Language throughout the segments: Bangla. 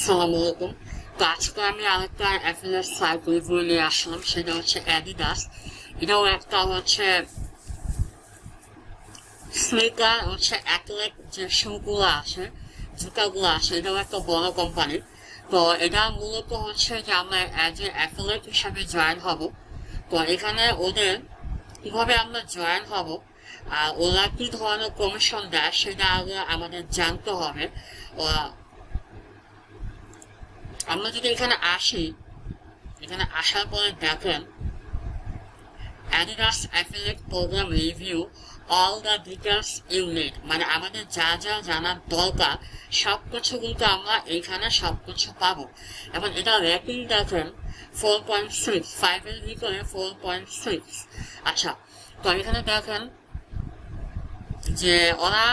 আসসালামু আলাইকুম। তো আজকে আমি আরেকটা অ্যাফিলিয়েট সাইট রিভিউ নিয়ে আসলাম, সেটা হচ্ছে অ্যাডিডাস। এটাও একটা হচ্ছে স্নিকার হচ্ছে অ্যাথলেট যে শুগুলো আছে, জুতাগুলো আছে, এটাও একটা বড় কোম্পানি। তো এটা মূলত হচ্ছে যে আমরা অ্যাজ এ অ্যাফিলিয়েট হিসাবে জয়েন হব। তো এখানে ওদের কিভাবে আমরা জয়েন হব আর ওরা কি ধরনের কমিশন দেয় সেটা আগে আমাদের জানতে হবে। আমরা যদি এখানে আসি, এখানে আসার পরে দেখেন Adidas affiliate program review all the details you need, মানে আমাদের যা যা জানার দরকার সবকিছু কিন্তু আমরা এখানে সবকিছু পাবো। এবং এটা রেটিং দেখেন 4.6, 5 এর ভিতরে 4.6। আচ্ছা, তো এখানে দেখেন যে ওরা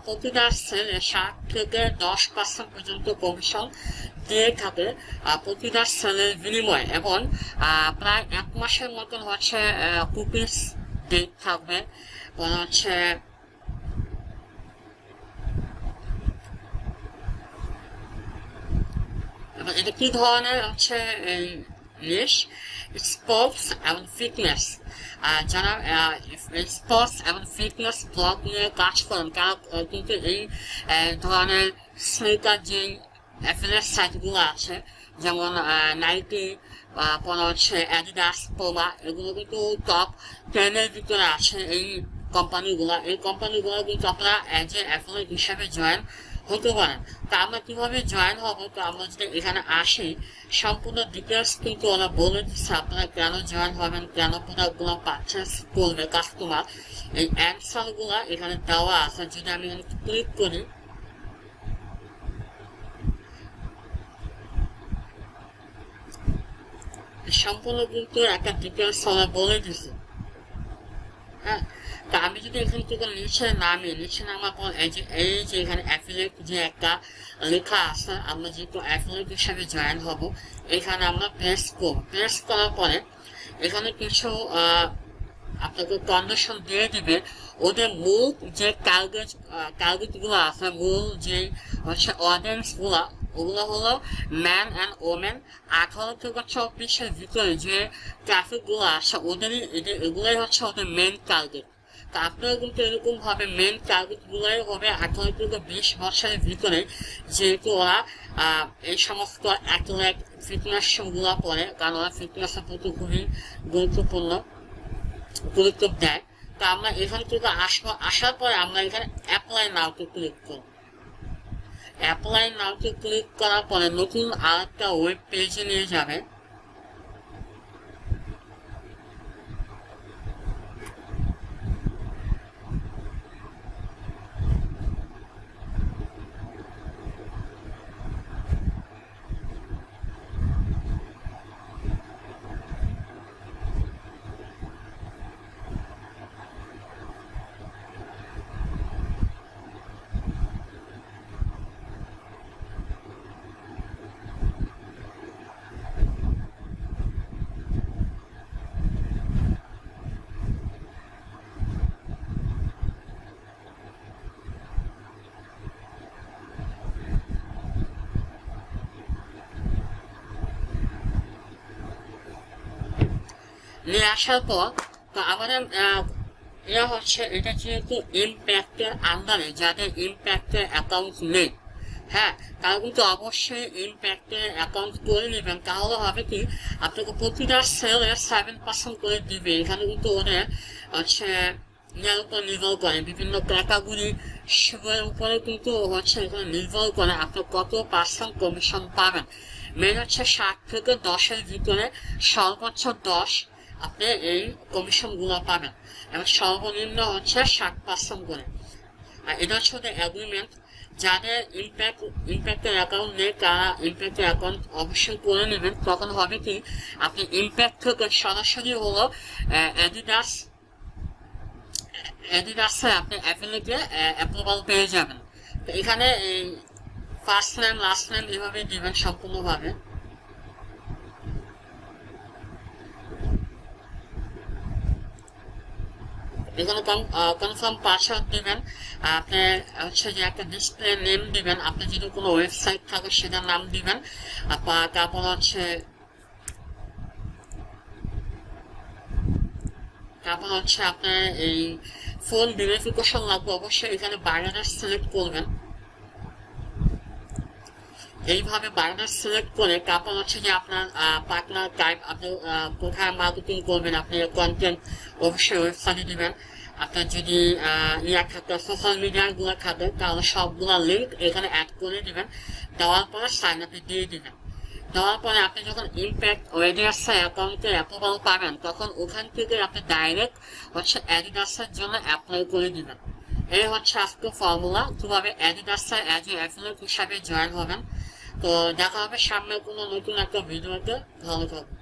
প্রতিটা সেলে 7 থেকে 10% পর্যন্ত কমিশন দিয়ে থাকে প্রতিটা সেলের বিনিময়ে, এবং প্রায় 1 মাসের মতন হচ্ছে কুপিস ডেট থাকবে। হচ্ছে এবং এটা কি ধরনের হচ্ছে নিশ স্পোর্টস এবং ফিটনেস। যারা স্পোর্টস এবং ফিটনেস ব্লগ নিয়ে কাজ করেন তারা কিন্তু এই ধরনের স্নিকার যে অ্যাফিলিয়েট সাইটগুলো আছে, যেমন নাইকি, পরে হচ্ছে অ্যাডিডাস, পোমা, এগুলো কিন্তু টপ 10-এর ভিতরে আছে। এই কোম্পানিগুলো কিন্তু আপনারা অ্যাজ এ অ্যাফিলিয়েট হিসাবে জয়েন হতে পারেন। তা আমরা কিভাবে জয়েন হবো, তো আমরা যদি এখানে আসি সম্পূর্ণ ডিটেলস কিন্তু ওরা বলে দিচ্ছে আপনারা কেন জয়েন হবেন, কেন প্রোডাক্টগুলো পারচেস করবে কাস্টমার, এই অ্যান্সার গুলা এখানে দেওয়া আছে। যদি আমি এখানে ক্লিক করি, সম্পূর্ণ কিন্তু একটা ডিটেলস ওরা বলে দিচ্ছে। হ্যাঁ, তা আমি যদি এখান থেকে নিচে নামার পর এই যে এখানে অ্যাফিলিয়েট যে একটা লেখা আছে, আমরা যেহেতু অ্যাফিলিয়েট হিসাবে জয়েন হব, এখানে আমরা প্রেস করার পরে এখানে কিছু আপনাকে কন্ডিশন দিয়ে দিবে। ওদের মূল যে টার্গেট গুলো আছে, মূল যে হচ্ছে অডিয়েন্স গুলা, ওগুলো হলো ম্যান অ্যান্ড ওমেন। 18 থেকে 24-এর ভিতরে যে ট্রাফিক গুলো আছে এগুলোই হচ্ছে ওদের মেন টার্গেট। তা আপনারা কিন্তু এরকম ভাবে মেন টার্গেট গুলাই হবে 18 থেকে 20 বছরের ভিতরে, যেহেতু ওরা এই সমস্ত অ্যাথলেট ফিটনেস গুলা পরে, কারণ ওরা ফিটনেসের প্রতি খুবই গুরুত্ব দেয়। তো আমরা এখান থেকে আসার পরে আমরা এখানে অ্যাপ্লাই নাওতে ক্লিক করব। অ্যাপ্লাই নাওতে ক্লিক করার পরে নতুন আরেকটা ওয়েব পেজে নিয়ে যাবে। নিয়ে আসার পর তো আমাদের হচ্ছে এটা যেহেতু ইম্প্যাক্টের আন্ডারে, যাদের ইম্প্যাক্টের অ্যাকাউন্ট নেই, হ্যাঁ, তারা কিন্তু অবশ্যই ইম্প্যাক্টের অ্যাকাউন্ট করে নেবেন। তাহলে হবে কি, আপনাকে প্রতিটা সেলে 7% করে দিবে। এখানে কিন্তু ওদের হচ্ছে ইয়ার উপর নির্ভর করে, বিভিন্ন ক্যাটাগরি সেগুলোর উপরে কিন্তু হচ্ছে এখানে নির্ভর করে আপনি কত পার্সেন্ট কমিশন পাবেন। মেন হচ্ছে 7 থেকে 10-এর ভিতরে সর্বোচ্চ 10 আপনি এই কমিশন গুলো পাবেন, এবং সর্বনিম্ন হচ্ছে 7% করে। আর এটা হচ্ছে ওদের অ্যাগ্রিমেন্ট। যাদের ইম্প্যাক্টের অ্যাকাউন্ট নেই তারা ইম্প্যাক্টের অ্যাকাউন্ট অবশ্যই করে নেবেন। তখন হবে কি, আপনি ইম্প্যাক্ট থেকে সরাসরি হলো অ্যাডিডাসে আপনি অ্যাফিলিয়েটে অ্যাপ্রুভাল পেয়ে যাবেন। তো এখানে এই ফার্স্ট নেম লাস্ট নেম এভাবে দিবেন সম্পূর্ণভাবে। এখানে কনফার্ম পাসওয়ার্ড দিবেন, আপনি হচ্ছে যে একটা ডিসপ্লে নেম দিবেন, আপনি যদি কোনো ওয়েবসাইট থাকে সেটার নাম দিবেন, তারপর হচ্ছে আপনার এই ফোন ভেরিফিকেশন লাগবে, অবশ্যই এখানে বায়োডাটা সিলেক্ট করবেন। এইভাবে বায়োডাটা সিলেক্ট করে তারপর হচ্ছে যে আপনার পার্টনার টাইপ, আপনি কোথায় মার্কেটিং করবেন, আপনি কন্টেন্ট অবশ্যই ওয়েবসাইটে দিবেন। আপনার যদি থাকে সোশ্যাল মিডিয়াগুলো থাকে তাহলে সবগুলো লিঙ্ক এখানে অ্যাড করে দিবেন, দেওয়ার পরে সাইন আপে দিয়ে দিবেন। দেওয়ার পরে আপনি যখন ইম্প্যাক্ট অ্যাডিডাসের অ্যাকাউন্টে অ্যাপ্রুভাল পাবেন তখন ওখান থেকে আপনি ডাইরেক্ট হচ্ছে অ্যাডিডাসের জন্য অ্যাপ্লাই করে দিবেন। এই হচ্ছে আজকে ফর্মুলা কিভাবে অ্যাডিডাসের অ্যাফিলিয়েট হিসাবে জয়েন হবেন। তো দেখা হবে সামনে কোনো নতুন একটা ভিডিওতে। ভালো থাকবেন।